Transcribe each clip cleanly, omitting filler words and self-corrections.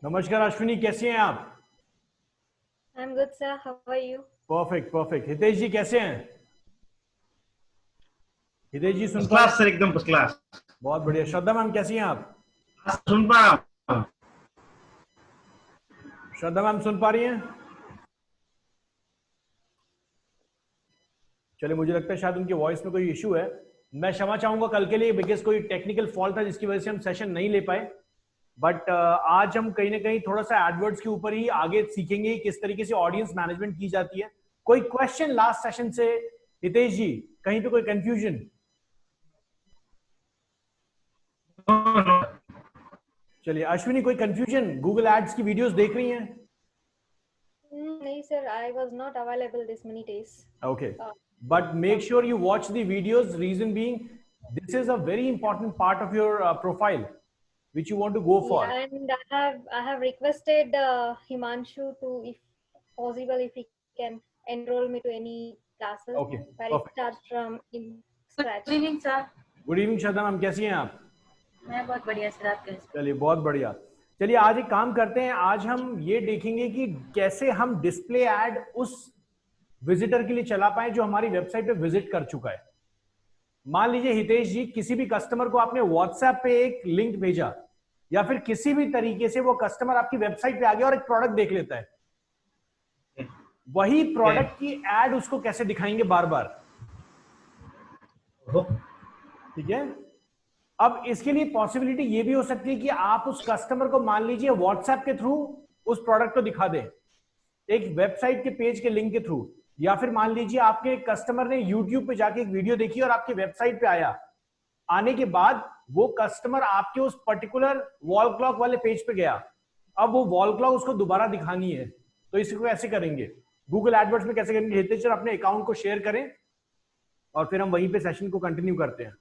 नमस्कार अश्विनी, कैसे हैं आप? I'm good, sir. How are you? Perfect perfect. Hitesh ji कैसे हैं? हितेश जी सुन फर्स्ट पा रहे क्लास हैं? सर, एकदम फर्स्ट क्लास। बहुत बढ़िया। श्रद्धा मैम कैसी हैं आप? सुन पा रहा हूँ। श्रद्धा मैम सुन पा रही हैं? चलिए, मुझे लगता है शायद उनकी वॉइस में कोई इशू है। मैं क्षमा चाहूंगा कल के लिए, बिकॉज कोई टेक्निकल फॉल्ट था जिसकी वजह से हम सेशन नहीं ले पाए। बट आज हम कहीं ना कहीं थोड़ा सा एडवर्ड्स के ऊपर ही आगे सीखेंगे किस तरीके से ऑडियंस मैनेजमेंट की जाती है। कोई क्वेश्चन लास्ट सेशन से? हितेश जी, कहीं पे कोई कंफ्यूजन? चलिए अश्विनी, कोई कंफ्यूजन? गूगल एड्स की वीडियोस देख रही हैं? No, sir. I was not available this many days. Okay, Uh, but make sure you watch the videos. Reason being, this is a very important part of your profile, which you want to go for. yeah, and I have requested Himanshu to, if possible, if he can enroll me to any classes Okay, where it perfect. starts from in scratch. Good evening sir. Good evening Shraddha ma'am, कैसी हैं आप? मैं बहुत बढ़िया sir, आप कैसे? चलिए बहुत बढ़िया। चलिए आज एक काम करते हैं, आज हम ये देखेंगे कि कैसे हम डिस्प्ले एड उस विजिटर के लिए चला पाए जो हमारी वेबसाइट पे विजिट कर चुका है। मान लीजिए हितेश जी, किसी भी कस्टमर को आपने व्हाट्सएप पे एक लिंक भेजा या फिर किसी भी तरीके से वो कस्टमर आपकी वेबसाइट पे आ गया और एक प्रोडक्ट देख लेता है, वही प्रोडक्ट की एड उसको कैसे दिखाएंगे बार बार? ठीक है। अब इसके लिए पॉसिबिलिटी ये भी हो सकती है कि आप उस कस्टमर को मान लीजिए व्हाट्सएप के थ्रू उस प्रोडक्ट को दिखा दें, एक वेबसाइट के पेज के लिंक के थ्रू, या फिर मान लीजिए आपके कस्टमर ने यूट्यूब पे जाके एक वीडियो देखी और आपकी वेबसाइट पे आया, आने के बाद वो कस्टमर आपके उस पर्टिकुलर वॉल क्लॉक वाले पेज पे गया, अब वो वॉल क्लॉक उसको दोबारा दिखानी है, तो इसको कैसे करेंगे? गूगल एडवर्ड्स में कैसे करेंगे? हितेश सर अपने अकाउंट को शेयर करें और फिर हम वहीं पे सेशन को कंटिन्यू करते हैं।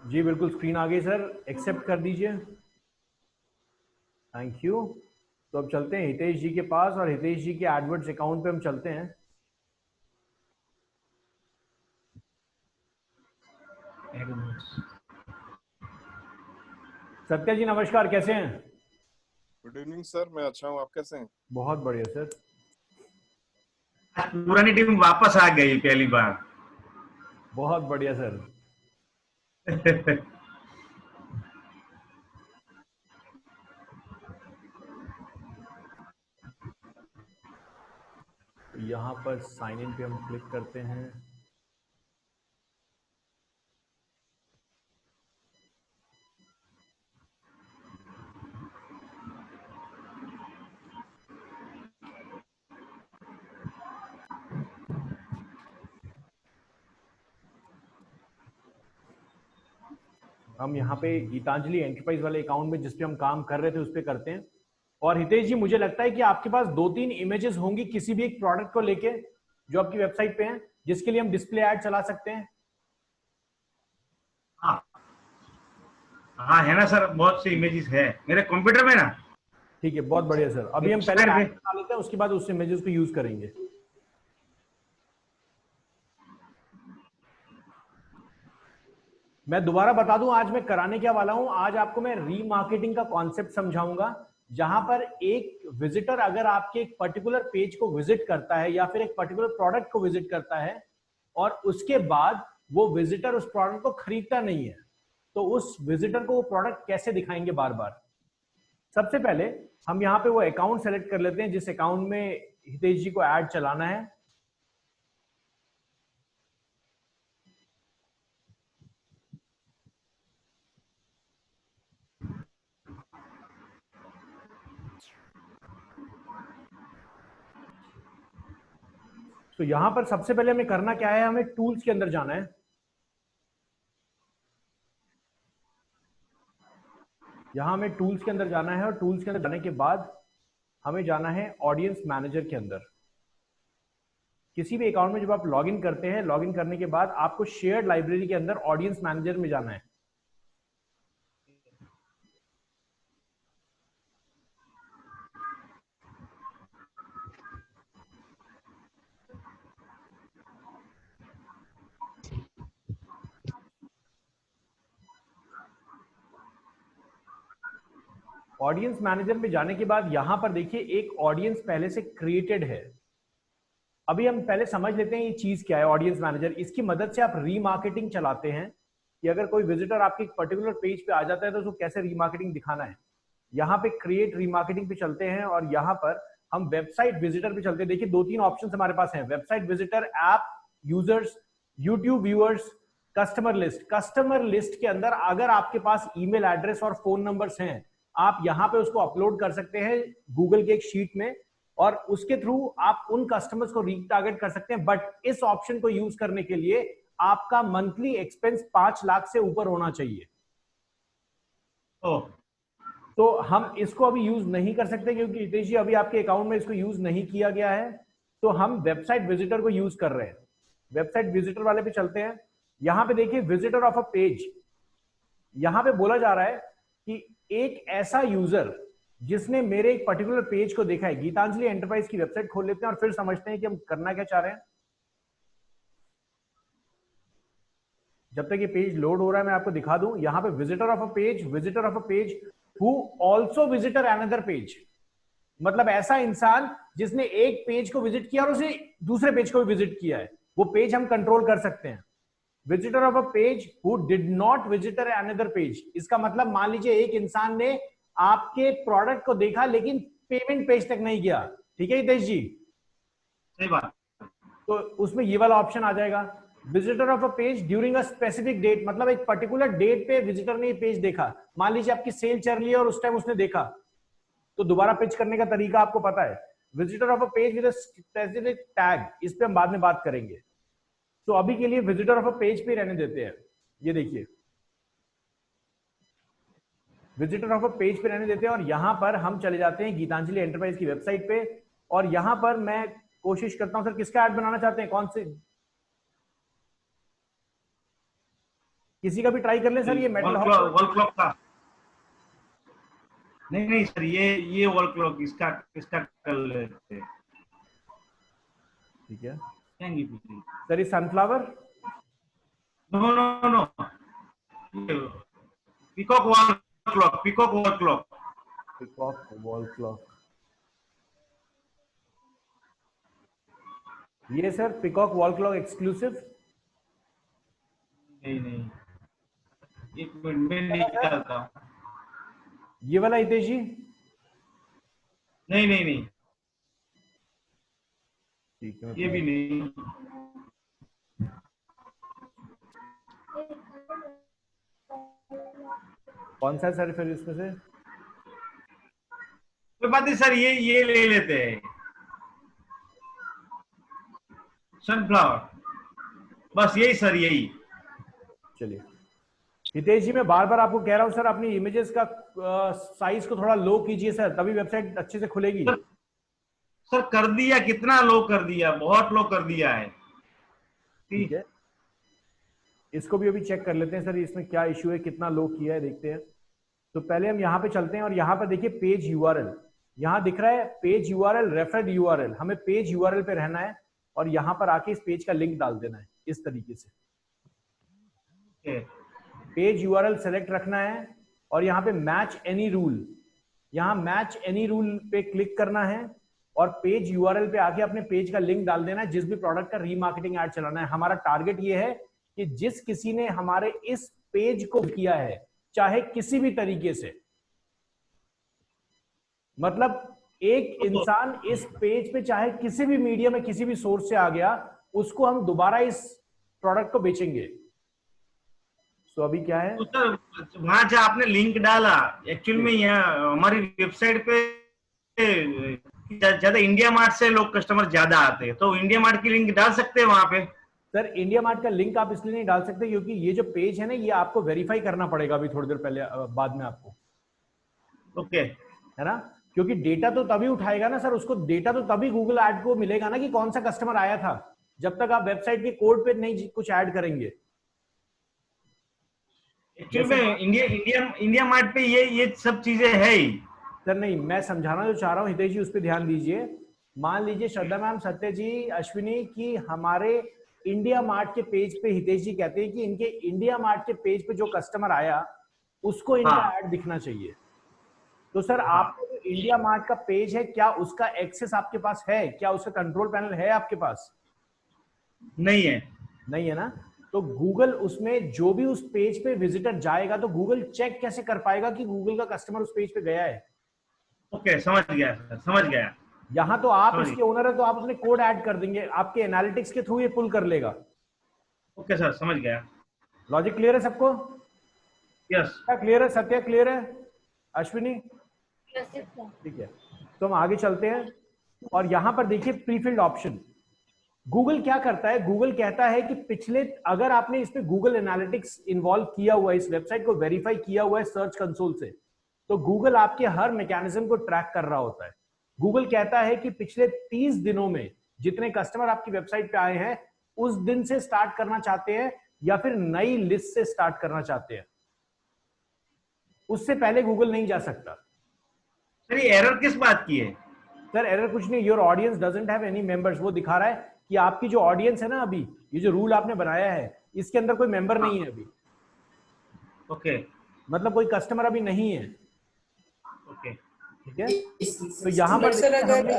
जी बिल्कुल, स्क्रीन आ गई सर, एक्सेप्ट कर दीजिए। Thank you. तो अब चलते हैं हितेश जी के पास और हितेश जी के एडवर्ड्स अकाउंट पे हम चलते हैं। सत्या जी नमस्कार, कैसे हैं? गुड इवनिंग सर, मैं अच्छा हूँ, आप कैसे हैं? बहुत बढ़िया सर। पुरानी टीम वापस आ गई पहली बार। बहुत बढ़िया सर। यहाँ पर साइन इन पे हम क्लिक करते हैं। हम यहाँ पे गीतांजलि एंटरप्राइज वाले अकाउंट में जिसपे हम काम कर रहे थे उस पे करते हैं। और हितेश जी, मुझे लगता है कि आपके पास 2-3 इमेजेस होंगी किसी भी एक प्रोडक्ट को लेके जो आपकी वेबसाइट पे हैं, जिसके लिए हम डिस्प्ले ऐड चला सकते हैं। हाँ है ना सर, बहुत सी इमेजेस है मेरे कंप्यूटर में ना। ठीक है, बहुत बढ़िया सर। अभी हम पहले ऐड बना लेते हैं, उसके बाद उस इमेजेस को यूज करेंगे। मैं दोबारा बता दूं आज मैं कराने क्या वाला हूं। आज आपको मैं रीमार्केटिंग का कॉन्सेप्ट समझाऊंगा, जहां पर एक विजिटर अगर आपके एक पर्टिकुलर पेज को विजिट करता है या फिर एक पर्टिकुलर प्रोडक्ट को विजिट करता है और उसके बाद वो विजिटर उस प्रोडक्ट को खरीदता नहीं है, तो उस विजिटर को वो प्रोडक्ट कैसे दिखाएंगे बार बार। सबसे पहले हम यहाँ पे वो अकाउंट सेलेक्ट कर लेते हैं जिस अकाउंट में हितेश जी को ऐड चलाना है। तो यहां पर सबसे पहले हमें करना क्या है, हमें टूल्स के अंदर जाना है। यहां हमें टूल्स के अंदर जाना है और टूल्स के अंदर जाने के बाद हमें जाना है ऑडियंस मैनेजर के अंदर। किसी भी अकाउंट में जब आप लॉगिन करते हैं, लॉगिन करने के बाद आपको शेयर्ड लाइब्रेरी के अंदर ऑडियंस मैनेजर में जाना है। ऑडियंस मैनेजर में जाने के बाद यहां पर देखिए एक ऑडियंस पहले से क्रिएटेड है। अभी हम पहले समझ लेते हैं ये चीज क्या है ऑडियंस मैनेजर। इसकी मदद से आप रीमार्केटिंग चलाते हैं कि अगर कोई विजिटर आपके एक पर्टिकुलर पेज पे आ जाता है तो उसको कैसे रीमार्केटिंग दिखाना है। यहाँ पे क्रिएट रीमार्केटिंग पे चलते हैं और यहाँ पर हम वेबसाइट विजिटर पे चलते हैं। देखिए 2-3 ऑप्शन हमारे पास हैं, website visitor, app users, YouTube viewers, customer list. Customer list के अंदर अगर आपके पास ईमेल एड्रेस और फोन नंबर्स हैं, आप यहाँ पे उसको अपलोड कर सकते हैं गूगल के एक शीट में और उसके थ्रू आप उन कस्टमर्स को रीटारगेट कर सकते हैं। बट इस ऑप्शन को यूज करने के लिए आपका मंथली एक्सपेंस 5 लाख से ऊपर होना चाहिए। तो हम इसको अभी यूज नहीं कर सकते क्योंकि हितेश जी अभी आपके अकाउंट में इसको यूज नहीं किया गया है। तो हम वेबसाइट विजिटर को यूज कर रहे हैं। वेबसाइट विजिटर वाले पे चलते हैं। यहां पे देखिए विजिटर ऑफ अ पेज, यहां पे बोला जा रहा है कि एक ऐसा यूजर जिसने मेरे एक पर्टिकुलर पेज को देखा है। गीतांजलि एंटरप्राइज की वेबसाइट खोल लेते हैं और फिर समझते हैं कि हम करना क्या चाह रहे हैं। जब तक ये पेज लोड हो रहा है मैं आपको दिखा दूं, यहां पे visitor of a page who also visitor another page, मतलब ऐसा इंसान जिसने एक पेज को विजिट किया और उसे दूसरे पेज को भी विजिट किया है, वो पेज हम कंट्रोल कर सकते हैं। Visitor of a page who did not visitor another page, इसका मतलब मान लीजिए एक इंसान ने आपके प्रोडक्ट को देखा लेकिन पेमेंट पेज तक नहीं गया। ठीक है हितेश जी, सही बात। तो उसमें ये वाला ऑप्शन आ जाएगा। Visitor of a page during a specific date, मतलब एक पर्टिकुलर डेट पे विजिटर ने ये पेज देखा। मान लीजिए आपकी सेल चल रही है और उस टाइम उसने देखा, तो दोबारा पिच करने का तरीका आपको पता है। Visitor of a page with a specific tag, इस पे हम बाद में बात करेंगे। तो अभी के लिए विजिटर ऑफ अ पेज पे रहने देते हैं। ये देखिए विजिटर ऑफ अ पेज पे रहने देते हैं और यहां पर हम चले जाते हैं गीतांजलि एंटरप्राइज की वेबसाइट पे और यहां पर मैं कोशिश करता हूं, सर किसका ऐड बनाना चाहते हैं, कौन से, किसी का भी ट्राई कर लें सर। ये मेटल वॉल क्लॉक का नहीं सर, ये वॉल क्लॉक इसका कर लेते हैं। ठीक है थैंक सर। ये sunflower, no peacock wall clock, peacock wall clock, ये sir peacock wall clock exclusive. नहीं एक मिनट में निकालता हूँ। ये वाला हितेश जी, नहीं ठीक है, ये भी नहीं। कौन सा है सर फिर इसमें से? कोई बात नहीं सर, ये ले लेते हैं सनफ्लावर, बस यही सर, यही। चलिए हितेश जी, मैं बार बार आपको कह रहा हूं सर अपनी इमेजेस का साइज को थोड़ा लो कीजिए सर, तभी वेबसाइट अच्छे से खुलेगी। सर कर दिया, कितना लो कर दिया, बहुत लो कर दिया है। ठीक है, इसको भी अभी चेक कर लेते हैं सर, इसमें क्या इश्यू है, कितना लो किया है देखते हैं। तो पहले हम यहाँ पे चलते हैं और यहाँ पर देखिए पेज यूआरएल, यहाँ दिख रहा है पेज यूआरएल, रेफर्ड यूआरएल। हमें पेज यूआरएल पे रहना है और यहाँ पर आके इस पेज का लिंक डाल देना है इस तरीके से। पेज यूआरएल सेलेक्ट रखना है और यहाँ पे मैच एनी रूल, यहाँ मैच एनी रूल पे क्लिक करना है और पेज यूआरएल पे आके अपने पेज का लिंक डाल देना है जिस भी प्रोडक्ट का रीमार्केटिंग ऐड चलाना है। हमारा टारगेट ये है कि जिस किसी ने हमारे इस पेज को किया है, चाहे किसी भी तरीके से, मतलब एक इंसान इस पेज पे चाहे किसी भी मीडिया में किसी भी सोर्स से आ गया, उसको हम दोबारा इस प्रोडक्ट को बेचेंगे। तो अभी क्या है, तो सर वहां जहाँ आपने लिंक डाला, एक्चुअल में यहाँ हमारी वेबसाइट पे ज्यादा इंडिया मार्ट से लोग कस्टमर ज्यादा आते हैं, तो इंडिया मार्ट की लिंक डाल सकते हैं वहां पे। सर इंडिया मार्ट का लिंक आप इसलिए नहीं डाल सकते क्योंकि ये जो पेज है ना, ये आपको वेरीफाई करना पड़ेगा अभी थोड़ी देर पहले, बाद में आपको, ओके, है ना। क्योंकि डेटा तो तभी उठाएगा ना सर, उसको डेटा तो तभी गूगल ऐड को मिलेगा ना कि कौन सा कस्टमर आया था, जब तक आप वेबसाइट के कोड पे नहीं कुछ ऐड करेंगे। एक्चुअली में इंडिया मार्ट पे ये सब चीजें है ही सर। नहीं, मैं समझाना जो चाह रहा हूँ हितेश जी, उस पर ध्यान दीजिए। मान लीजिए श्रद्धा मैम, सत्य जी, अश्विनी, की हमारे इंडिया मार्ट के पेज पे हितेश जी कहते हैं कि इनके इंडिया मार्ट के पेज पे जो कस्टमर आया उसको इनका हाँ। ऐड दिखना चाहिए। तो सर हाँ। आपका जो इंडिया मार्ट का पेज है, क्या उसका एक्सेस आपके पास है? क्या उसका कंट्रोल पैनल है आपके पास? नहीं है। नहीं है ना। तो गूगल उसमें जो भी उस पेज पे विजिटर जाएगा, तो गूगल चेक कैसे कर पाएगा कि गूगल का कस्टमर उस पेज पे गया है? ओके, समझ गया सर, समझ गया। यहां तो आप समझ इसके ओनर है, तो आप उसमें कोड ऐड कर देंगे, आपके एनालिटिक्स के थ्रू ये पुल कर लेगा। ओके सर, समझ गया। लॉजिक क्लियर है सबको? यस। क्या क्लियर है? सत्य क्लियर है? Ashwini Yes, sir. ठीक है। तो हम आगे चलते हैं और यहां पर देखिए प्रीफिल्ड ऑप्शन। गूगल क्या करता है? गूगल कहता है कि पिछले, अगर आपने इस पे गूगल एनालिटिक्स इन्वॉल्व किया हुआ है, इस वेबसाइट को वेरीफाई किया हुआ है सर्च कंसोल से, तो गूगल आपके हर मैकेनिज्म को ट्रैक कर रहा होता है। गूगल कहता है कि पिछले 30 दिनों में जितने कस्टमर आपकी वेबसाइट पे आए हैं, उस दिन से स्टार्ट करना चाहते हैं या फिर नई लिस्ट से स्टार्ट करना चाहते हैं, उससे पहले गूगल नहीं जा सकता। सर ये एरर किस बात की है? सर एरर कुछ नहीं, your audience doesn't have any members. वो दिखा रहा है कि आपकी जो ऑडियंस है ना, अभी ये जो रूल आपने बनाया है, इसके अंदर कोई मेंबर नहीं है अभी। ओके। मतलब कोई कस्टमर अभी नहीं है। ओके। ठीक है। तो यहाँ पर सर अगर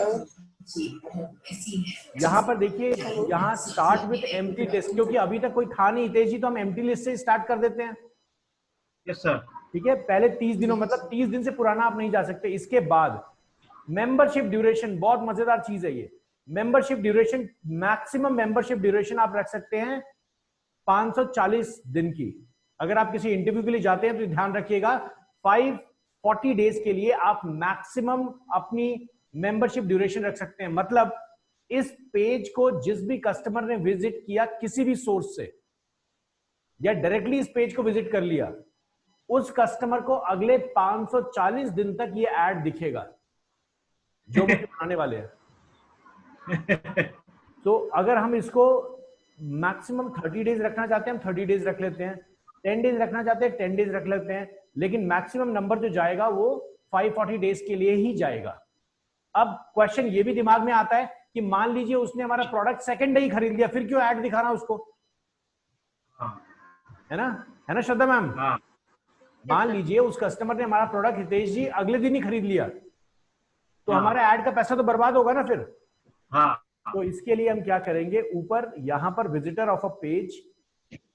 यहाँ पर देखिए, यहाँ स्टार्ट विथ एम्प्टी लिस्ट, क्योंकि अभी तक कोई था नहीं हितेश जी, तो हम एम्प्टी लिस्ट से स्टार्ट कर देते हैं। Yes sir. ठीक है। पहले 30 दिनों, मतलब 30 दिन से पुराना आप नहीं जा सकते। इसके बाद मेंबरशिप ड्यूरेशन, बहुत मजेदार चीज है ये। Membership duration, maximum membership duration आप रख सकते हैं 540 दिन की। अगर आप किसी इंटरव्यू के लिए जाते हैं तो ध्यान रखिएगा, 540 डेज के लिए आप मैक्सिमम अपनी मेंबरशिप ड्यूरेशन रख सकते हैं। मतलब इस पेज को जिस भी कस्टमर ने विजिट किया किसी भी सोर्स से, या डायरेक्टली इस पेज को विजिट कर लिया, उस कस्टमर को अगले 540 दिन तक ये ऐड दिखेगा जो मुझे बनाने वाले हैं। तो अगर हम इसको मैक्सिमम 30 डेज रखना चाहते हैं, हम 30 डेज रख लेते हैं। 10 डेज रखना चाहते हैं, 10 डेज रख लेते हैं। लेकिन मैक्सिमम नंबर जो जाएगा वो 540 डेज के लिए ही जाएगा। अब क्वेश्चन ये भी दिमाग में आता है कि मान लीजिए उसने हमारा प्रोडक्ट सेकंड डे ही खरीद लिया, फिर क्यों ऐड दिखाना उसको? है ना श्रद्धा मैम? हाँ। मान लीजिए उस कस्टमर ने हमारा प्रोडक्ट हितेश जी अगले दिन ही खरीद लिया, तो हमारा ऐड का पैसा तो बर्बाद होगा ना फिर। हाँ। तो इसके लिए हम क्या करेंगे, ऊपर यहां पर visitor of a page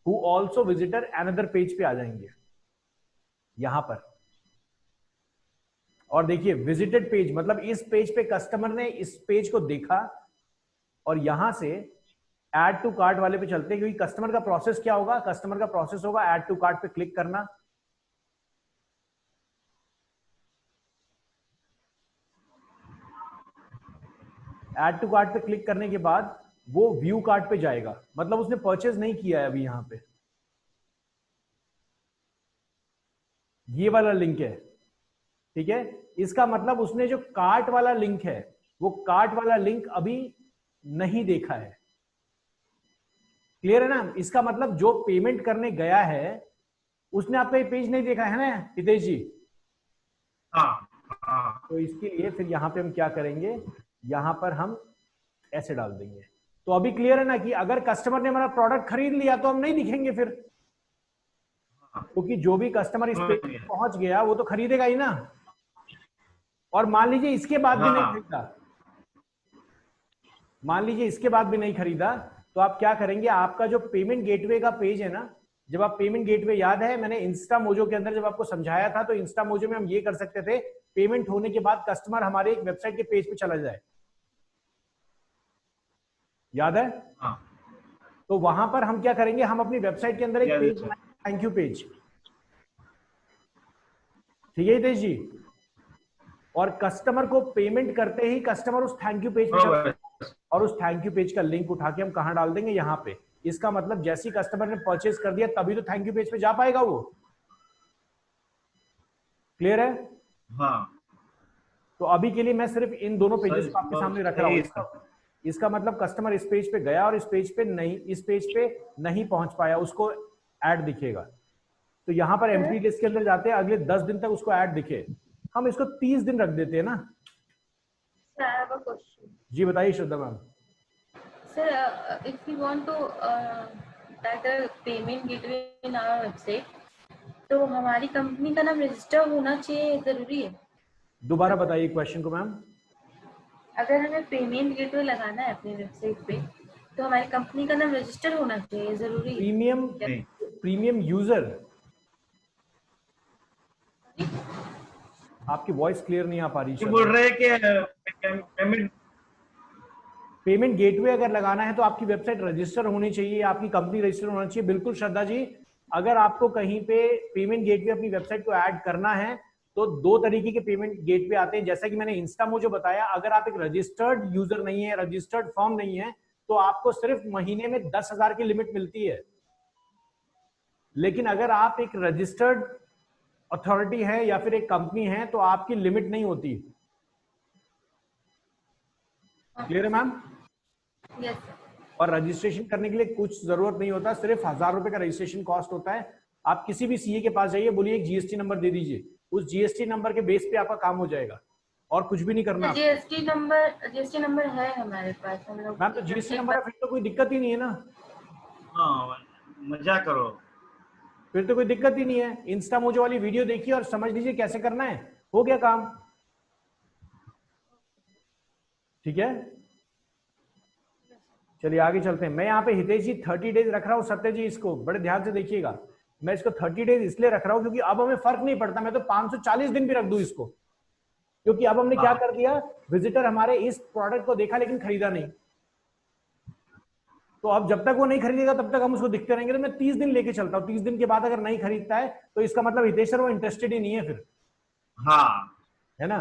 who also visitor another page पे आ जाएंगे यहां पर। और देखिए विजिटेड पेज, मतलब इस पेज पे कस्टमर ने इस पेज को देखा, और यहां से ऐड टू कार्ट वाले पे चलते हैं, क्योंकि कस्टमर का प्रोसेस क्या होगा? कस्टमर का प्रोसेस होगा ऐड टू कार्ट पे क्लिक करना, ऐड टू कार्ट पे क्लिक करने के बाद वो व्यू कार्ट पे जाएगा। मतलब उसने परचेज नहीं किया है अभी। यहां पे ये वाला लिंक है, ठीक है। इसका मतलब उसने जो कार्ट वाला लिंक है, वो कार्ट वाला लिंक अभी नहीं देखा है। क्लियर है ना? इसका मतलब जो पेमेंट करने गया है उसने आपका ये पेज नहीं देखा है ना हितेश जी? हाँ। हाँ। तो इसके लिए फिर यहां पे हम क्या करेंगे, यहां पर हम ऐसे डाल देंगे। तो अभी क्लियर है ना कि अगर कस्टमर ने हमारा प्रोडक्ट खरीद लिया तो हम नहीं दिखेंगे फिर, क्योंकि जो भी कस्टमर इस पेज पे पहुंच गया वो तो खरीदेगा ही ना। और मान लीजिए इसके बाद भी नहीं खरीदा, मान लीजिए इसके बाद भी नहीं खरीदा, तो आप क्या करेंगे, आपका जो पेमेंट गेटवे का पेज है ना, जब आप पेमेंट गेटवे, याद है मैंने इंस्टा मोजो के अंदर जब आपको समझाया था, तो इंस्टा मोजो में हम ये कर सकते थे, पेमेंट होने के बाद कस्टमर हमारे एक वेबसाइट के पेज पे चला जाए, याद है? हाँ। तो वहां पर हम क्या करेंगे, हम अपनी वेबसाइट के अंदर एक पेज बनाएंगे, थैंक यू पेज। ठीक है हितेश जी? और कस्टमर को पेमेंट करते ही कस्टमर उस थैंक यू पेज पे चला, और उस थैंक यू पेज का लिंक उठा के हम कहां डाल देंगे, यहां पे। इसका मतलब जैसे ही कस्टमर ने परचेज कर दिया तभी तो थैंक यू पेज पे जा पाएगा वो। क्लियर है? हाँ। तो अभी के लिए मैं सिर्फ इन दोनों पेजेस को आपके सामने रख रहा हूँ। इसका मतलब कस्टमर इस पेज पे गया और इस पेज पे नहीं पहुंच पाया, उसको ऐड दिखेगा। तो यहाँ पर एम्प्टी लिस्ट के अंदर जाते हैं, अगले 10 दिन तक उसको ऐड दिखे। हम इसको 30 दिन रख देते हैं ना। जी बताइए श्रद्धा ma'am. Sir, if we want to start a payment gateway in our website, तो हमारी कंपनी का नाम रजिस्टर होना चाहिए, जरूरी है? दोबारा बताइए क्वेश्चन को मैम। अगर हमें पेमेंट गेटवे लगाना है अपनी वेबसाइट पे, तो हमारी कंपनी का नाम रजिस्टर होना चाहिए, जरूरी है? प्रीमियम यूजर, आपकी वॉइस क्लियर नहीं आ पा रही। बोल रहे हैं कि पेमेंट गेटवे अगर लगाना है तो आपकी वेबसाइट रजिस्टर होनी चाहिए, आपकी कंपनी रजिस्टर होना चाहिए। बिल्कुल श्रद्धा जी, अगर आपको कहीं पे पेमेंट गेटवे अपनी वेबसाइट को ऐड करना है तो 2 तरीके के पेमेंट गेटवे आते हैं। जैसा कि मैंने इंस्टामो जो बताया, अगर आप एक रजिस्टर्ड यूजर नहीं है, रजिस्टर्ड फर्म नहीं है, तो आपको सिर्फ महीने में 10,000 की लिमिट मिलती है। लेकिन अगर आप एक रजिस्टर्ड अथॉरिटी है या फिर एक कंपनी है तो आपकी लिमिट नहीं होती। क्लियर है मैम? यस। और रजिस्ट्रेशन करने के लिए कुछ जरूरत नहीं होता, सिर्फ 1000 रुपए का रजिस्ट्रेशन कॉस्ट होता है। आप किसी भी सीए के पास जाइए, बोलिए एक जीएसटी नंबर दे दीजिए, उस जीएसटी नंबर के बेस पे आपका काम हो जाएगा और कुछ भी नहीं करना। जीएसटी नंबर है हमारे पास, हम लोग। मैम तो जीएसटी नंबर है, फिर तो कोई दिक्कत ही नहीं है ना। हाँ, मजा करो, फिर तो कोई दिक्कत ही नहीं है। इंस्टा मोजो वाली वीडियो देखिए और समझ लीजिए कैसे करना है, हो गया काम। ठीक है, चलिए आगे चलते हैं। मैं यहाँ पे हितेश जी 30 डेज रख रहा हूँ। सत्य जी इसको बड़े ध्यान से देखिएगा, मैं इसको 30 डेज इसलिए रख रहा हूँ क्योंकि अब हमें फर्क नहीं पड़ता, मैं तो 540 दिन भी रख दूं इसको, क्योंकि अब हमने क्या कर दिया, विजिटर हमारे इस प्रोडक्ट को देखा लेकिन खरीदा नहीं। तो अब जब तक वो नहीं खरीदेगा तब तक हम उसको दिखते रहेंगे। तो मैं 30 दिन लेके चलता हूँ। 30 दिन के बाद अगर नहीं खरीदता है तो इसका मतलब हितेश सर वो इंटरेस्टेड ही नहीं है फिर। हाँ है ना,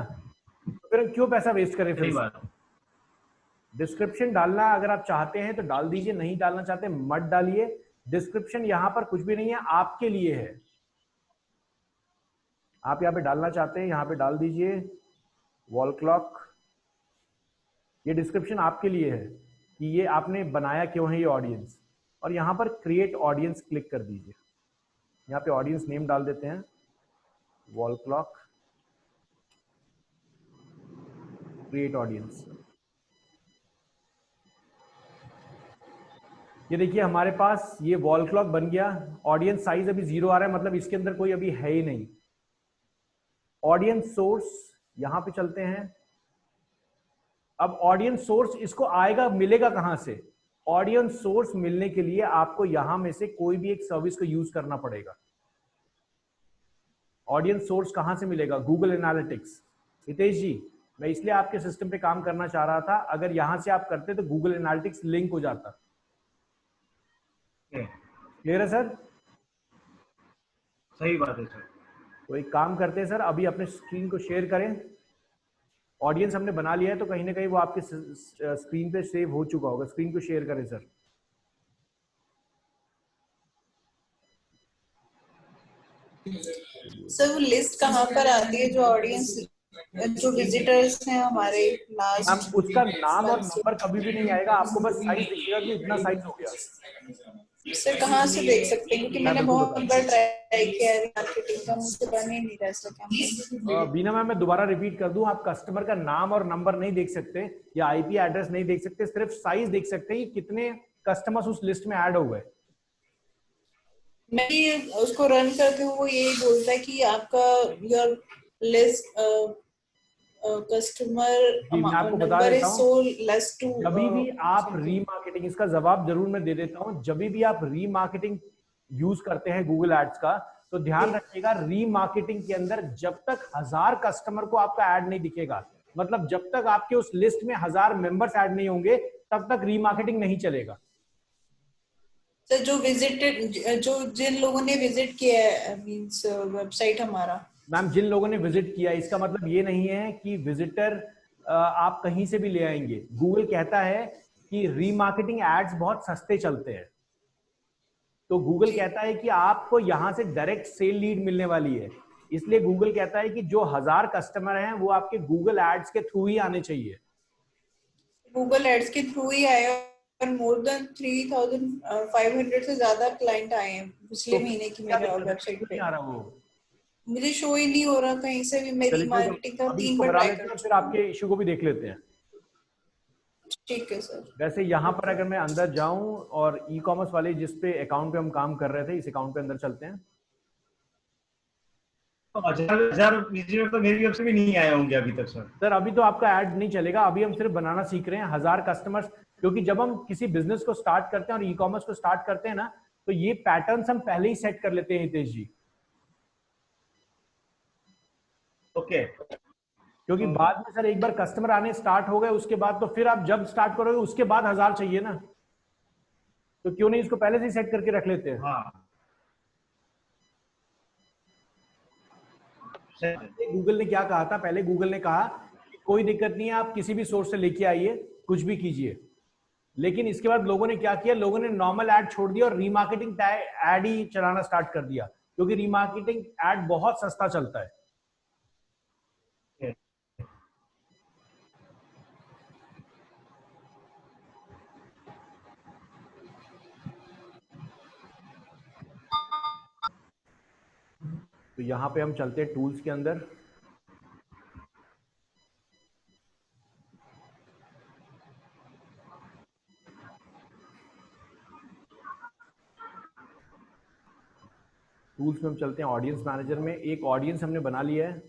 तो फिर क्यों पैसा वेस्ट करें फिर। डिस्क्रिप्शन डालना अगर आप चाहते हैं तो डाल दीजिए, नहीं डालना चाहते मत डालिए। डिस्क्रिप्शन यहाँ पर कुछ भी नहीं है, आपके लिए है। आप यहाँ पे डालना चाहते हैं यहाँ पे डाल दीजिए वॉल क्लॉक। ये डिस्क्रिप्शन आपके लिए है कि ये आपने बनाया क्यों है ये ऑडियंस, और यहाँ पर क्रिएट ऑडियंस क्लिक कर दीजिए। यहाँ पे ऑडियंस नेम डाल देते हैं वॉल क्लॉक, क्रिएट ऑडियंस। ये देखिए हमारे पास ये वॉल क्लॉक बन गया। ऑडियंस साइज अभी 0 आ रहा है, मतलब इसके अंदर कोई अभी है ही नहीं। ऑडियंस सोर्स यहां पे चलते हैं। अब ऑडियंस सोर्स इसको आएगा, मिलेगा कहां से? ऑडियंस सोर्स मिलने के लिए आपको यहां में से कोई भी एक सर्विस को यूज करना पड़ेगा। ऑडियंस सोर्स कहां से मिलेगा? Google analytics. हितेश जी मैं इसलिए आपके सिस्टम पे काम करना चाह रहा था, अगर यहां से आप करते तो गूगल एनालिटिक्स लिंक हो जाता। क्लियर है सर? सही बात है सर। तो एक काम करते हैं सर, अभी अपने स्क्रीन को शेयर करें। ऑडियंस हमने बना लिया है तो कहीं ना कहीं वो आपके स्क्रीन पे सेव हो चुका होगा। स्क्रीन को शेयर करें सर। सर वो लिस्ट कहाँ पर आती है जो ऑडियंस, जो विजिटर्स हैं हमारे लास्ट? उसका नाम और नंबर कभी भी नहीं आएगा, आपको बस साइज दिखेगा कि इतना साइज हो गया। सर कहाँ से देख सकते हैं? क्योंकि मैंने बहुत बार ट्राई किया है मार्केटिंग का, मुझसे बन ही नहीं रहा सका। बीना मैम मैं दोबारा रिपीट कर दूं, आप कस्टमर का नाम और नंबर नहीं देख सकते या आईपी एड्रेस नहीं देख सकते, सिर्फ साइज देख सकते हैं कि कितने कस्टमर्स उस लिस्ट में ऐड हो गए। मैं उसको रन करती हूँ, वो यही बोलता है कि आपका your list customer number is so less too. जब भी आप रीमार्केटिंग, इसका जवाब जरूर मैं दे देता हूं, जब भी आप रीमार्केटिंग यूज करते हैं गूगल एड्स का, तो ध्यान रखिएगा रीमार्केटिंग के अंदर जब तक 1000 कस्टमर को आपका ऐड नहीं दिखेगा, मतलब जब तक आपके उस लिस्ट में 1000 मेंबर्स ऐड नहीं होंगे तब तक रीमार्केटिंग नहीं चलेगा। सर जो विजिटेड, जो जिन लोगों ने विजिट किया है मींस वेबसाइट हमारा। मैम जिन लोगों ने विजिट किया, इसका मतलब ये नहीं है कि विजिटर आप कहीं से भी ले आएंगे। गूगल कहता है कि रीमार्केटिंग एड्स बहुत सस्ते चलते हैं, तो गूगल कहता है कि आपको यहां से डायरेक्ट सेल लीड मिलने वाली है। इसलिए गूगल कहता है कि जो 1000 कस्टमर हैं वो आपके गूगल एड्स के थ्रू ही आने चाहिए। गूगल एड्स के थ्रू ही आए और मोर देन 3500 से ज्यादा क्लाइंट आए हैं पिछले महीने की मेरे वेबसाइट पे। आ रहा वो मुझे शो ही नहीं हो रहा कहीं से भी। मेरी मार्केटिंग का 3 बार ट्राई कर फिर आपके इशू को भी देख लेते हैं। ठीक है सर। वैसे यहाँ पर अगर मैं अंदर जाऊं और ई कॉमर्स वाले जिस पे अकाउंट पे हम काम कर रहे थे, इस अकाउंट पे अंदर चलते हैं। तो 1000 विजिटर तो मेरी वेबसाइट भी नहीं आए होंगे अभी तक सर। अभी तो आपका ऐड नहीं चलेगा, अभी हम सिर्फ बनाना सीख रहे हैं 1000 कस्टमर्स। क्योंकि जब हम किसी बिजनेस को स्टार्ट करते हैं और ई कॉमर्स को स्टार्ट करते हैं ना, तो ये पैटर्न्स हम पहले ही सेट कर लेते हैं हितेश जी। ओके। क्योंकि बाद में सर एक बार कस्टमर आने स्टार्ट हो गए, उसके बाद तो फिर आप जब स्टार्ट करोगे उसके बाद 1000 चाहिए ना, तो क्यों नहीं इसको पहले से ही सेट करके रख लेते हैं। हाँ। गूगल ने क्या कहा था पहले? गूगल ने कहा कि कोई दिक्कत नहीं है, आप किसी भी सोर्स से लेके आइए, कुछ भी कीजिए। लेकिन इसके बाद लोगों ने क्या किया, लोगों ने नॉर्मल ऐड छोड़ दिया और रीमार्केटिंग ऐड ही चलाना स्टार्ट कर दिया, क्योंकि रीमार्केटिंग ऐड बहुत सस्ता चलता है। तो यहां पे हम चलते हैं टूल्स के अंदर। टूल्स में हम चलते हैं ऑडियंस मैनेजर में। एक ऑडियंस हमने बना लिया है।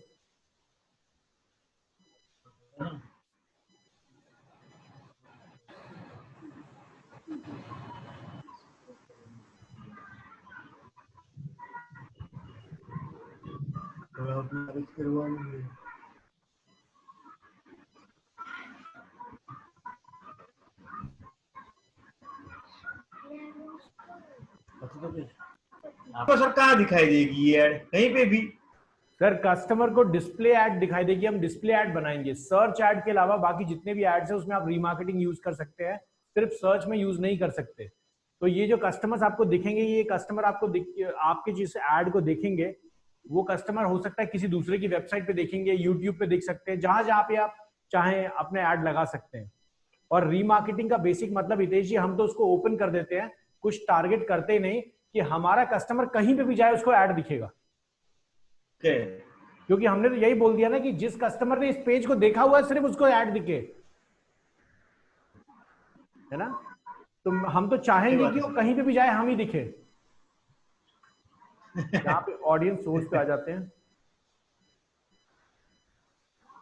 आपको सर कहाँ दिखाई देगी ये ऐड? कहीं पे भी? सर कस्टमर को डिस्प्ले ऐड दिखाई देगी, हम डिस्प्ले ऐड बनाएंगे। सर्च ऐड के अलावा बाकी जितने भी एड्स हैं उसमें आप रीमार्केटिंग यूज कर सकते हैं, सिर्फ सर्च में यूज नहीं कर सकते। तो ये जो कस्टमर्स आपको दिखेंगे, ये कस्टमर आपको आपके जिस ऐड को देखेंगे वो कस्टमर हो सकता है किसी दूसरे की वेबसाइट पे देखेंगे, यूट्यूब पे देख सकते हैं, जहां जहां पे आप चाहें अपने ऐड लगा सकते हैं। और रीमार्केटिंग का बेसिक मतलब हितेश जी, हम तो उसको ओपन कर देते हैं, कुछ टारगेट करते ही नहीं कि हमारा कस्टमर कहीं पे भी जाए उसको ऐड दिखेगा। क्योंकि हमने तो यही बोल दिया ना कि जिस कस्टमर ने इस पेज को देखा हुआ है सिर्फ उसको ऐड दिखे, है ना। तो हम तो चाहेंगे कि वो कहीं पे भी जाए हम ही दिखे। यहाँ पे ऑडियंस सोर्स पे आ जाते हैं।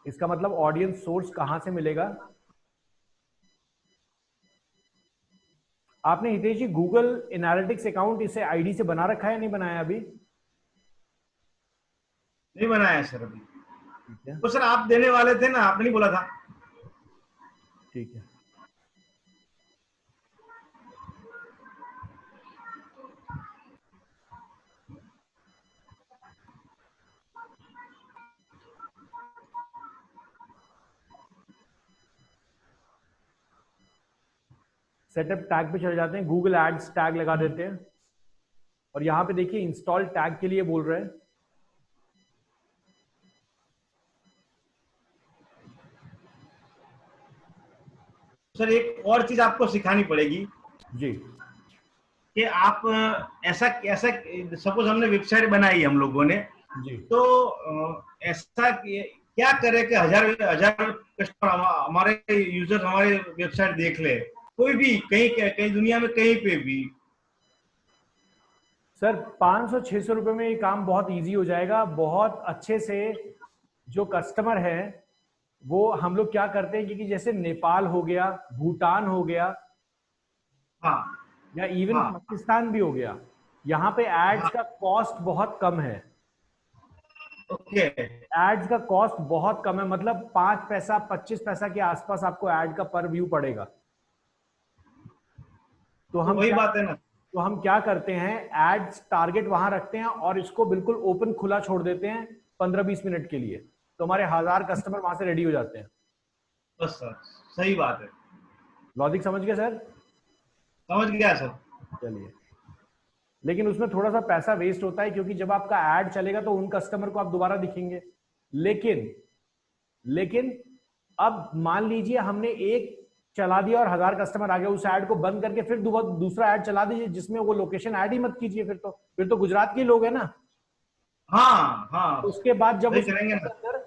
इसका मतलब ऑडियंस सोर्स कहां से मिलेगा? आपने हितेश जी गूगल एनालिटिक्स अकाउंट इसे आईडी से बना रखा है, नहीं बनाया अभी? नहीं बनाया सर अभी। ठीक है, तो सर आप देने वाले थे ना, आपने नहीं बोला था? ठीक है। सेटअप टैग पे चले जाते हैं, गूगल एड्स टैग लगा देते हैं और यहां पे देखिए इंस्टॉल टैग के लिए बोल रहे हैं। सर एक और चीज आपको सिखानी पड़ेगी जी, कि आप ऐसा ऐसा सपोज हमने वेबसाइट बनाई हम लोगों ने जी, तो ऐसा क्या करे कि हजार कस्टमर हमारे यूजर हमारे वेबसाइट देख ले, कोई भी कहीं दुनिया में कहीं पे भी। सर 500-600 रुपए में ये काम बहुत इजी हो जाएगा। बहुत अच्छे से जो कस्टमर है वो हम लोग क्या करते हैं, क्योंकि जैसे नेपाल हो गया, भूटान हो गया, हाँ, या इवन हाँ, पाकिस्तान भी हो गया, यहाँ पे एड्स हाँ, का कॉस्ट बहुत कम है। ओके। एड्स का कॉस्ट बहुत कम है, मतलब 5 पैसा 25 पैसा के आसपास आपको एड का पर व्यू पड़ेगा। तो हम वही बात है ना। तो हम क्या करते हैं, एड्स टारगेट वहां रखते हैं और इसको बिल्कुल ओपन खुला छोड़ देते हैं 15-20 मिनट के लिए, तो हमारे 1000 कस्टमर वहां से रेडी हो जाते हैं। बस सर, सही बात है। लॉजिक समझ गए सर? समझ गया सर। चलिए, लेकिन उसमें थोड़ा सा पैसा वेस्ट होता है, क्योंकि जब आपका ऐड चलेगा तो उन कस्टमर को आप दोबारा दिखेंगे। लेकिन लेकिन अब मान लीजिए हमने एक चला दिया और 1000 कस्टमर आ गया, उस ऐड को बंद करके फिर दूसरा ऐड चला दीजिए जिसमें वो लोकेशन ऐड ही मत कीजिए, फिर तो गुजरात के लोग है ना। हाँ हाँ, उसके बाद जब वही करेंगे ना।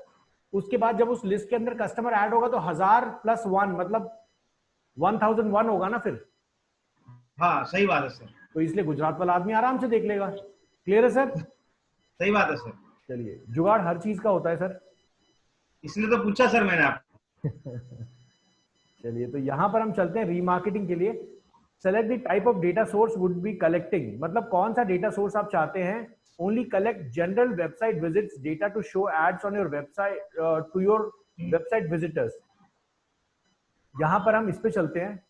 उसके बाद जब उस लिस्ट के अंदर कस्टमर ऐड होगा तो 1000 + 1 मतलब 1001 होगा ना फिर। हाँ सही बात है सर। तो इसलिए गुजरात वाला आदमी आराम से देख लेगा। क्लियर है सर? सही बात है सर। चलिए, जुगाड़ हर चीज का होता है सर। इसलिए तो पूछा सर मैंने आपको। चलिए, तो यहां पर हम चलते हैं रीमार्केटिंग के लिए। Select the type of data source would be collecting, मतलब कौन सा डेटा सोर्स आप चाहते हैं। Only collect general website visits data to show ads on your website to your website visitors. यहां पर हम इस पे चलते हैं।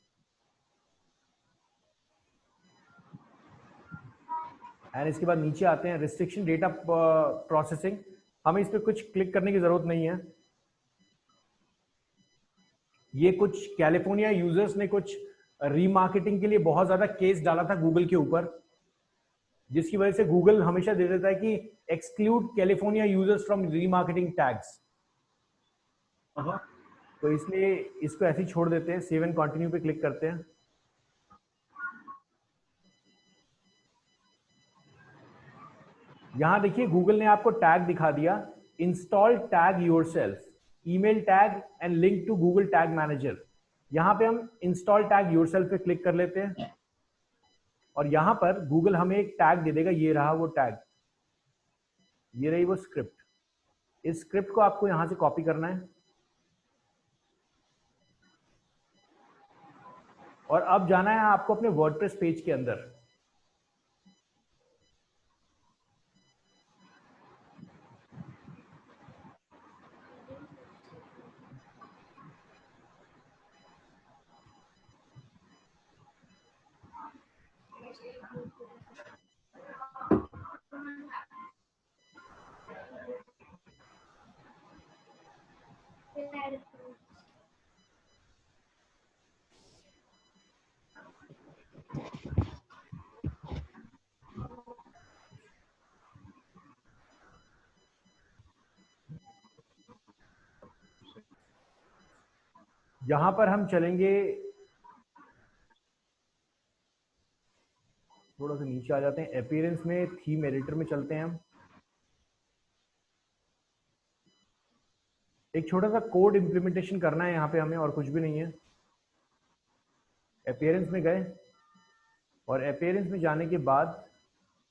एंड इसके बाद नीचे आते हैं रिस्ट्रिक्शन डेटा प्रोसेसिंग। हमें इस पे कुछ क्लिक करने की जरूरत नहीं है। ये कुछ कैलिफोर्निया यूजर्स ने कुछ रीमार्केटिंग के लिए बहुत ज्यादा केस डाला था गूगल के ऊपर, जिसकी वजह से गूगल हमेशा दे देता है कि exclude California users from remarketing tags. तो इसलिए इसको ऐसे ही छोड़ देते हैं। सेव एंड कंटिन्यू पे क्लिक करते हैं। यहां देखिए गूगल ने आपको टैग दिखा दिया, install tag yourself, email tag and link to Google tag manager. यहां पे हम इंस्टॉल टैग योरसेल्फ पे क्लिक कर लेते हैं और यहां पर गूगल हमें एक टैग दे देगा। ये रहा वो टैग, ये रही वो स्क्रिप्ट। इस स्क्रिप्ट को आपको यहां से कॉपी करना है और अब जाना है आपको अपने वर्डप्रेस पेज के अंदर। यहां पर हम चलेंगे, थोड़ा सा नीचे आ जाते हैं। अपीयरेंस में थीम एडिटर में चलते हैं हम। एक छोटा सा कोड इंप्लीमेंटेशन करना है यहाँ पे हमें, और कुछ भी नहीं है। अपीयरेंस में गए और अपीयरेंस में जाने के बाद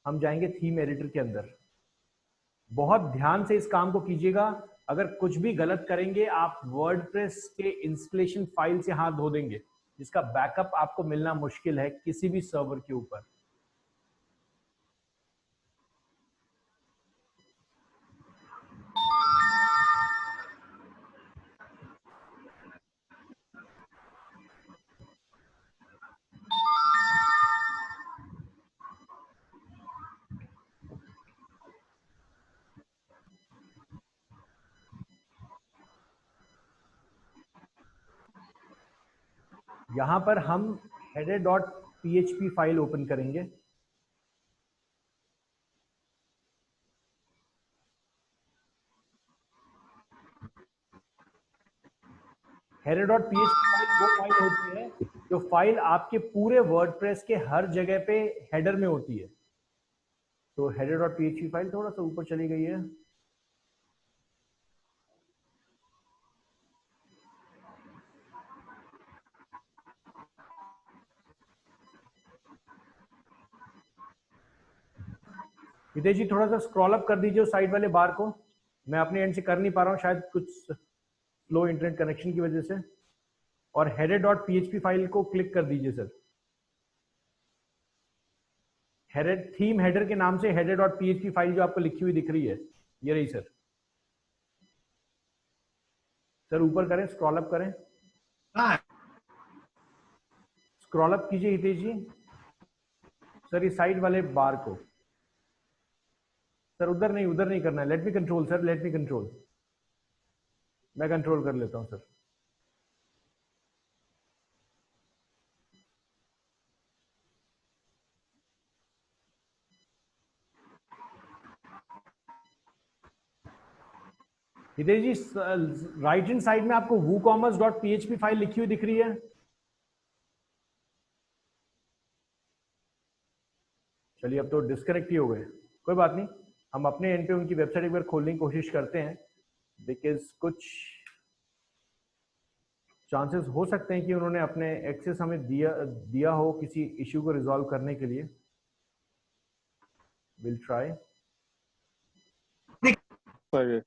हम जाएंगे थीम एडिटर के अंदर। बहुत ध्यान से इस काम को कीजिएगा, अगर कुछ भी गलत करेंगे आप वर्डप्रेस के इंस्टॉलेशन फाइल से हाथ धो देंगे, जिसका बैकअप आपको मिलना मुश्किल है किसी भी सर्वर के ऊपर। यहां पर हम header.php फाइल ओपन करेंगे। header.php फाइल वो फाइल होती है जो फाइल आपके पूरे वर्डप्रेस के हर जगह पे हेडर में होती है। तो header.php फाइल थोड़ा सा ऊपर चली गई है। हितेश जी थोड़ा सा स्क्रॉल अप कर दीजिए उस साइड वाले बार को। मैं अपने एंड से कर नहीं पा रहा हूँ, शायद कुछ स्लो इंटरनेट कनेक्शन की वजह से। और header.php फाइल को क्लिक कर दीजिए सर। हेडर थीम हेडर के नाम से header.php फाइल जो आपको लिखी हुई दिख रही है, ये रही सर। सर ऊपर करें, स्क्रॉल अप करें। स्क्रॉल अप कीजिए हितेश जी सर, इस साइड वाले बार को। सर उधर नहीं करना है। Let me control sir, let me control. मैं कंट्रोल कर लेता हूं सर। हितेश जी, राइट हैंड साइड में आपको woocommerce.php फाइल लिखी हुई दिख रही है? चलिए, अब तो डिस्कनेक्ट ही हो गए, कोई बात नहीं, हम अपने एंड पे उनकी वेबसाइट एक बार खोलने की कोशिश करते हैं, बिकॉज कुछ चांसेस हो सकते हैं कि उन्होंने अपने एक्सेस हमें दिया हो किसी इश्यू को रिजॉल्व करने के लिए। Will try. सही है।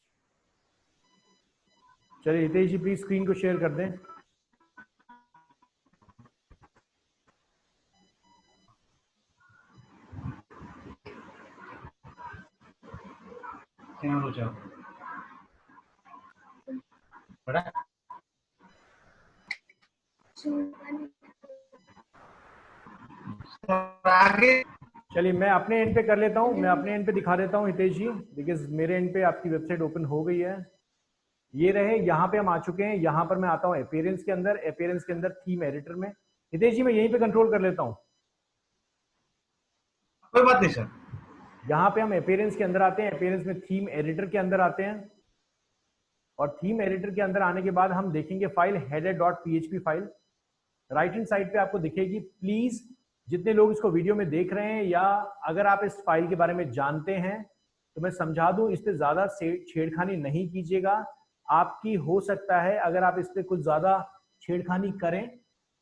चलिए हितेश जी, प्लीज स्क्रीन को शेयर कर दें। हो जाओ बड़ा आगे। चलिए मैं अपने एंड पे कर लेता हूँ, मैं अपने एंड पे दिखा देता हूँ हितेश जी, बिकॉज मेरे एंड पे आपकी वेबसाइट ओपन हो गई है। ये रहे, यहाँ पे हम आ चुके हैं। यहाँ पर मैं आता हूँ अपीयरेंस के अंदर, अपीयरेंस के अंदर थीम एडिटर में। हितेश जी मैं यहीं पे कंट्रोल कर लेता हूँ। कोई बात नहीं सर। यहाँ पे हम अपीयरेंस के अंदर आते हैं, अपीयरेंस में थीम एडिटर के अंदर आते हैं, और थीम एडिटर के अंदर आने के बाद हम देखेंगे file header.php file. Right hand side पे आपको दिखेगी। प्लीज जितने लोग इसको वीडियो में देख रहे हैं, या अगर आप इस फाइल के बारे में जानते हैं तो मैं समझा दूं, इस पे ज्यादा छेड़खानी नहीं कीजिएगा। आपकी हो सकता है अगर आप इस पे कुछ ज्यादा छेड़खानी करें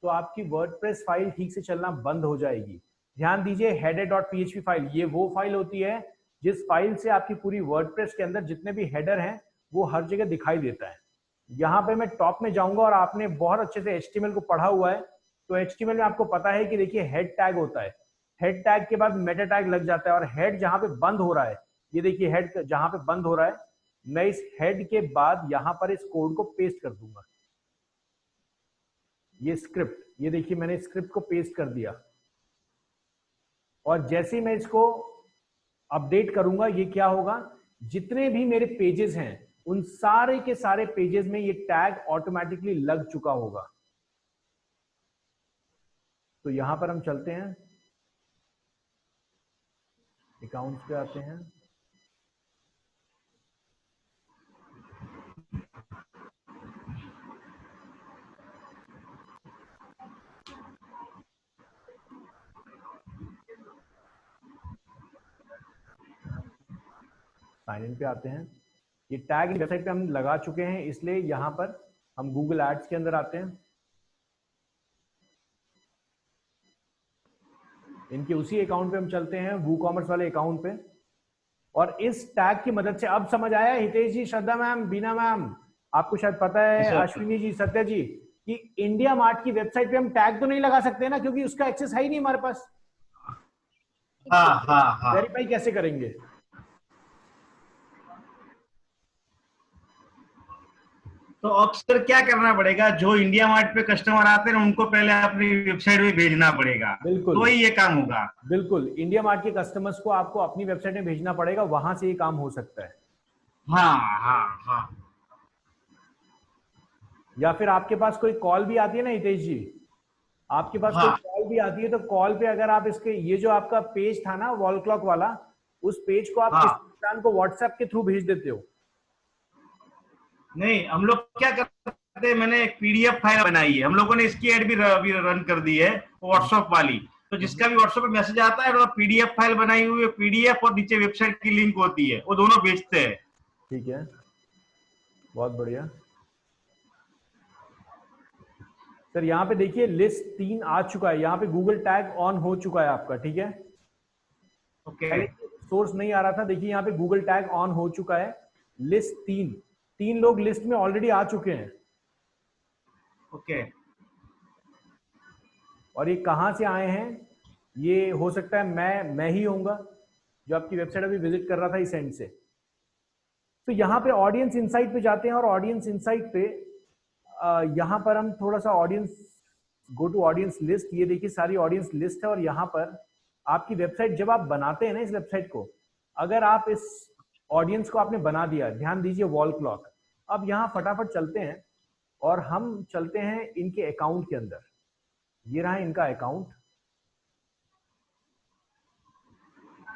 तो आपकी वर्डप्रेस फाइल ठीक से चलना बंद हो जाएगी। ध्यान दीजिए, header.php फाइल ये वो फाइल होती है जिस फाइल से आपकी पूरी वर्डप्रेस के अंदर जितने भी हेडर हैं वो हर जगह दिखाई देता है। यहाँ पे मैं टॉप में जाऊंगा, और आपने बहुत अच्छे से HTML को पढ़ा हुआ है, तो HTML में आपको पता है कि देखिए हेड टैग होता है, हेड टैग के बाद मेटा टैग लग जाता है, और हेड जहां पे बंद हो रहा है, ये देखिए हेड जहां पे बंद हो रहा है, मैं इस हेड के बाद यहां पर इस कोड को पेस्ट कर दूंगा। ये स्क्रिप्ट, ये देखिए मैंने स्क्रिप्ट को पेस्ट कर दिया, और जैसे ही मैं इसको अपडेट करूंगा, ये क्या होगा, जितने भी मेरे पेजेस हैं उन सारे के सारे पेजेस में ये टैग ऑटोमेटिकली लग चुका होगा। तो यहां पर हम चलते हैं, अकाउंट्स पे आते हैं, साइन इन पे आते हैं। ये टैग वेबसाइट पे हम लगा चुके हैं, इसलिए यहां पर हम गूगल एड्स के अंदर आते हैं, इनके उसी अकाउंट पे हम चलते हैं, वूकॉमर्स वाले अकाउंट पे, और इस टैग की मदद से अब समझ आया हितेश जी, श्रद्धा मैम, बीना मैम, आपको शायद पता है, अश्विनी जी, सत्या जी, कि इंडिया मार्ट की वेबसाइट पे हम टैग तो नहीं लगा सकते ना, क्योंकि उसका एक्सेस है ही नहीं हमारे पास। हाँ हाँ हाँ। वेरीफाई कैसे करेंगे? तो अक्सर क्या करना पड़ेगा, जो इंडिया मार्ट पे कस्टमर आते हैं उनको पहले अपनी वेबसाइट पे भेजना पड़ेगा। बिल्कुल, तो ही ये काम होगा। बिल्कुल, इंडिया मार्ट के कस्टमर्स को आपको अपनी वेबसाइट में भेजना पड़ेगा, वहां से ये काम हो सकता है। हाँ हाँ हाँ। या फिर आपके पास कोई कॉल भी आती है ना हितेश जी, आपके पास हाँ। कोई कॉल भी आती है, तो कॉल पे अगर आप इसके, ये जो आपका पेज था ना वॉल क्लॉक वाला, उस पेज को आप हाँ। किसी इंसान को व्हाट्सएप के थ्रू भेज देते हो। नहीं, हम लोग क्या करते हैं, मैंने एक PDF फाइल बनाई है, हम लोगों ने इसकी एड भी रन कर दी है व्हाट्सएप वाली। तो जिसका भी व्हाट्सएप पे मैसेज आता है, वो PDF फाइल बनाई हुई है, PDF और नीचे वेबसाइट की लिंक होती है, वो दोनों भेजते हैं। ठीक है, बहुत बढ़िया सर। यहाँ पे देखिए लिस्ट 3 आ चुका है, यहाँ पे गूगल टैग ऑन हो चुका है आपका, ठीक है। ओके। पहले सोर्स नहीं आ रहा था, देखिए यहाँ पे गूगल टैग ऑन हो चुका है। लिस्ट 3 लोग लिस्ट में ऑलरेडी आ चुके हैं। ओके। और ये कहाँ से आए हैं, ये हो सकता है मैं ही होऊंगा जो आपकी वेबसाइट अभी विजिट कर रहा था इस एंड से। तो यहाँ पे ऑडियंस इनसाइट पे जाते हैं, और ऑडियंस इनसाइट पे यहाँ पर हम थोड़ा सा audience, go to audience list, ये देखिए सारी ऑडियंस लिस्ट है। और यहाँ पर आपकी वेबसाइट जब आप बनाते हैं ना, इस वेबसाइट को, अगर आप इस ऑडियंस को आपने बना दिया, ध्यान दीजिए वॉल क्लॉक। अब यहाँ फटाफट चलते हैं, और हम चलते हैं इनके अकाउंट के अंदर। ये रहा इनका अकाउंट,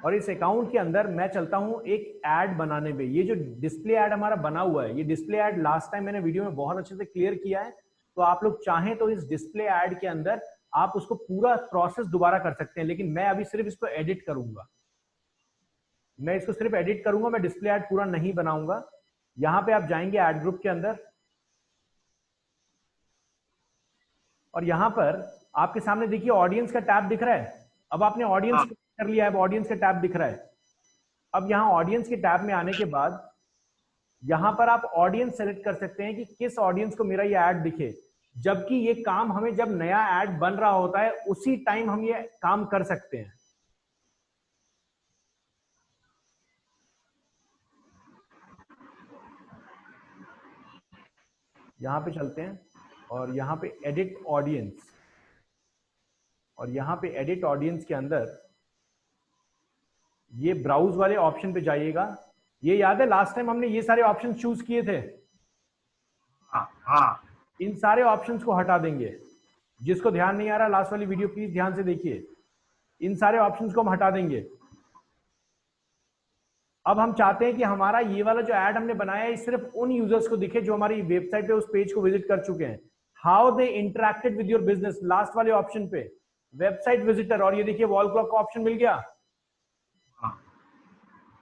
और इस अकाउंट के अंदर मैं चलता हूं एक ऐड बनाने पे। ये जो डिस्प्ले ऐड हमारा बना हुआ है, ये डिस्प्ले ऐड लास्ट टाइम मैंने वीडियो में बहुत अच्छे से क्लियर किया है, तो आप लोग चाहें तो इस डिस्प्ले ऐड के अंदर आप उसको पूरा प्रोसेस दोबारा कर सकते हैं, लेकिन मैं अभी सिर्फ इसको एडिट करूंगा। मैं इसको सिर्फ एडिट करूंगा, मैं डिस्प्ले ऐड पूरा नहीं बनाऊंगा। यहां पे आप जाएंगे ऐड ग्रुप के अंदर, और यहां पर आपके सामने देखिए ऑडियंस का टैब दिख रहा है। अब आपने ऑडियंस कर लिया है, अब ऑडियंस का टैब दिख रहा है। अब यहां ऑडियंस के टैब में आने के बाद यहां पर आप ऑडियंस सेलेक्ट कर सकते हैं कि किस ऑडियंस को मेरा ये ऐड दिखे, जबकि ये काम हमें जब नया ऐड बन रहा होता है उसी टाइम हम ये काम कर सकते हैं। यहां पे चलते हैं और यहां पे एडिट ऑडियंस, और यहां पे एडिट ऑडियंस के अंदर ये ब्राउज वाले ऑप्शन पे जाइएगा। ये याद है लास्ट टाइम हमने ये सारे ऑप्शन चूज किए थे। हाँ, इन सारे ऑप्शंस को हटा देंगे। जिसको ध्यान नहीं आ रहा लास्ट वाली वीडियो प्लीज ध्यान से देखिए। इन सारे ऑप्शंस को हम हटा देंगे। अब हम चाहते हैं कि हमारा ये वाला जो ऐड हमने बनाया है सिर्फ उन यूजर्स को दिखे जो हमारी वेबसाइट पे उस पेज को विजिट कर चुके हैं। How they interacted with your business, last वाले ऑप्शन पे वेबसाइट विजिटर, और ये देखिए वॉल क्लॉक का ऑप्शन मिल गया।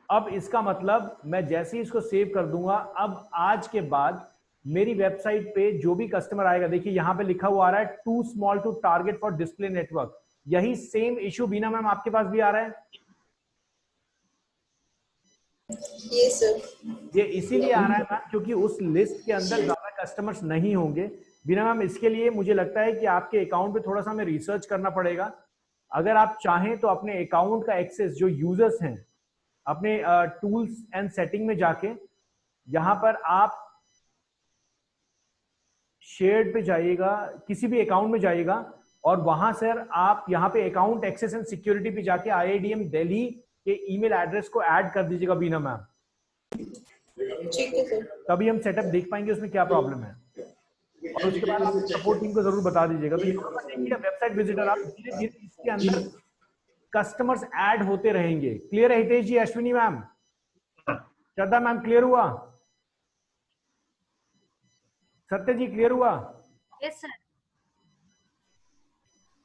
अब इसका मतलब मैं जैसे ही इसको सेव कर दूंगा, अब आज के बाद मेरी वेबसाइट पे जो भी कस्टमर आएगा, देखिए यहां पे लिखा हुआ आ रहा है too small to target for display network. यही सेम इश्यू बीना मैम आपके पास भी आ रहा है? ये सर, ये इसीलिए आ रहा है मैम क्योंकि उस लिस्ट के अंदर ज्यादा कस्टमर्स नहीं होंगे। बीना मैम इसके लिए मुझे लगता है कि आपके अकाउंट पे थोड़ा सा हमें रिसर्च करना पड़ेगा। अगर आप चाहें तो अपने अकाउंट का एक्सेस जो यूजर्स हैं अपने टूल्स एंड सेटिंग में जाके यहां पर आप शेयर्ड पे जाइएगा, किसी भी अकाउंट में जाइएगा, और वहां सर आप यहां पे अकाउंट एक्सेस एंड सिक्योरिटी पे जाके IIDM दिल्ली के ईमेल एड्रेस को ऐड कर दीजिएगा बीना मैम। ठीक है सर। तभी हम सेटअप देख पाएंगे उसमें क्या प्रॉब्लम है, और उसके बाद आप सपोर्ट टीम को जरूर बता दीजिएगा। तो यहाँ पर देखिए वेबसाइट विजिटर, आप धीरे धीरे इसके अंदर कस्टमर्स ऐड होते रहेंगे। क्लियर है हितेश जी, अश्विनी मैम, श्रद्धा मैम, क्लियर हुआ? सत्य जी क्लियर हुआ? Yes sir.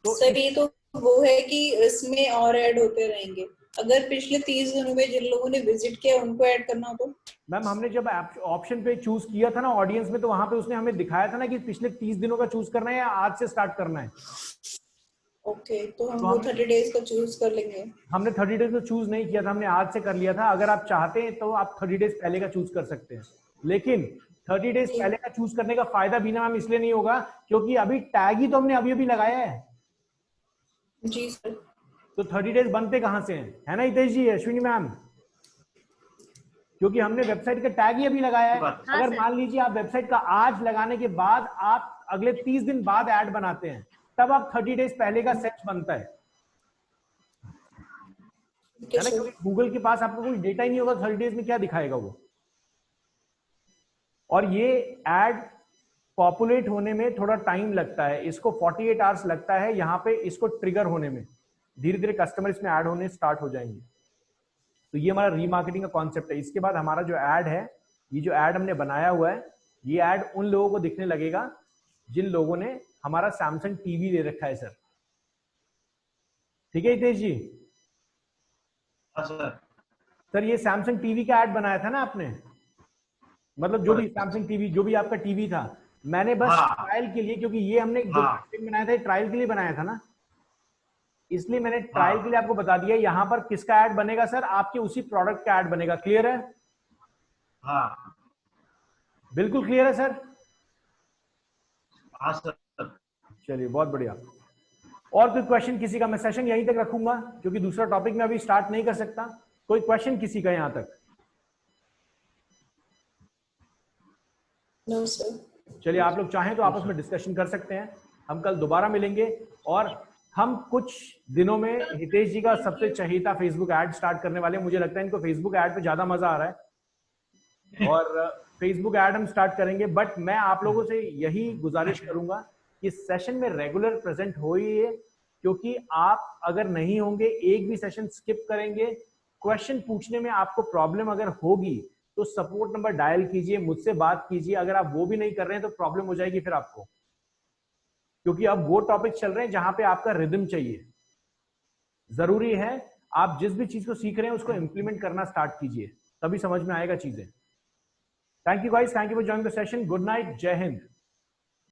तो सर ये तो वो है कि इसमें और ऐड होते रहेंगे। अगर पिछले 30 दिनों में जिन लोगों ने विजिट किया उनको ऐड करना हो तो? मैम हमने जब ऑप्शन पे चूज किया था ना ऑडियंस में, तो वहां पे उसने हमें दिखाया था ना कि पिछले 30 दिनों का चूज करना है या आज से स्टार्ट करना है। ओके, तो हम वो 30 डेज का चूज कर लेंगे। हमने 30 डेज को चूज नहीं किया था, हमने आज से कर लिया था। अगर आप चाहते हैं तो आप 30 डेज पहले का चूज कर सकते हैं, लेकिन 30 डेज पहले का चूज करने का फायदा बीना मैम इसलिए नहीं होगा क्योंकि अभी टैग ही तो हमने अभी अभी लगाया है। जी सर। तो 30 डेज बनते कहां से हैं, है ना हितेश जी, अश्विनी मैम? क्योंकि हमने वेबसाइट का टैग ही अभी लगाया है। अगर मान लीजिए आप वेबसाइट का आज लगाने के बाद आप अगले 30 दिन बाद ऐड बनाते हैं, तब आप 30 डेज पहले का सेट बनता है ना, क्योंकि गूगल के पास आपको कोई डेटा ही नहीं होगा 30 डेज में क्या दिखाएगा वो। और ये ऐड पॉपुलेट होने में थोड़ा टाइम लगता है, इसको 48 आवर्स लगता है यहाँ पे इसको ट्रिगर होने में। धीरे धीरे कस्टमर इसमें ऐड होने स्टार्ट हो जाएंगे। तो ये हमारा रीमार्केटिंग का कॉन्सेप्ट है। इसके बाद हमारा जो ऐड है, ये जो ऐड हमने बनाया हुआ है, ये ऐड उन लोगों को दिखने लगेगा जिन लोगों ने हमारा सैमसंग टीवी ले रखा है सर। ठीक है हितेश जी? सर ये सैमसंग टीवी का ऐड बनाया था ना आपने, मतलब जो भी सैमसंग टीवी, जो भी आपका टीवी था, मैंने बस ट्रायल के लिए, क्योंकि ये हमने जो बनाया था ट्रायल के लिए बनाया था ना, इसलिए मैंने ट्रायल के लिए आपको बता दिया। यहाँ पर किसका ऐड बनेगा सर? आपके उसी प्रोडक्ट का ऐड बनेगा। क्लियर है? हाँ बिल्कुल क्लियर है सर? हाँ सर। चलिए बहुत बढ़िया। और कोई क्वेश्चन किसी का? मैं सेशन यहीं तक रखूंगा क्योंकि दूसरा टॉपिक में अभी स्टार्ट नहीं कर सकता। कोई क्वेश्चन किसी का यहां तक? No sir. चलिए आप लोग चाहें तो आपस में डिस्कशन कर सकते हैं। हम कल दोबारा मिलेंगे और हम कुछ दिनों में हितेश जी का सबसे चहेता फेसबुक ऐड स्टार्ट करने वाले हैं। मुझे लगता है इनको फेसबुक ऐड पे ज्यादा मजा आ रहा है और फेसबुक ऐड हम स्टार्ट करेंगे। बट मैं आप लोगों से यही गुजारिश करूंगा कि सेशन में रेगुलर प्रेजेंट होइए, क्योंकि आप अगर नहीं होंगे, एक भी सेशन स्किप करेंगे क्वेश्चन पूछने में आपको प्रॉब्लम अगर होगी तो सपोर्ट नंबर डायल कीजिए, मुझसे बात कीजिए। अगर आप वो भी नहीं कर रहे हैं तो प्रॉब्लम हो जाएगी फिर आपको, क्योंकि अब वो टॉपिक चल रहे हैं जहां पे आपका रिदम चाहिए। जरूरी है आप जिस भी चीज को सीख रहे हैं उसको इंप्लीमेंट करना स्टार्ट कीजिए, तभी समझ में आएगा चीजें। Thank you guys, thank you for joining the session. Good night, जय हिंद।